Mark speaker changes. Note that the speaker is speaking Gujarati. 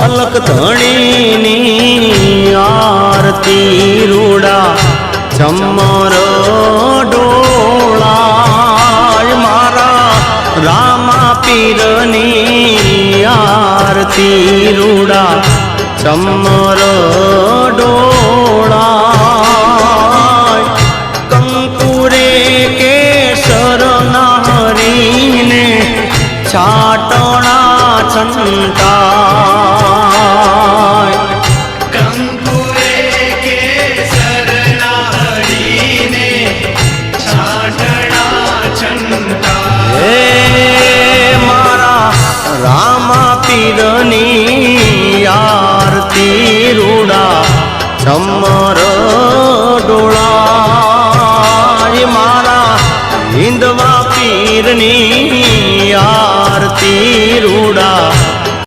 Speaker 1: અલક ધણીની આરતી રૂડા ચમર ડોળાય મારા રામા પીરની આરતી રૂડા ચમર ડોળાય કંકુરે કેસર નારીને છાટણા છંટા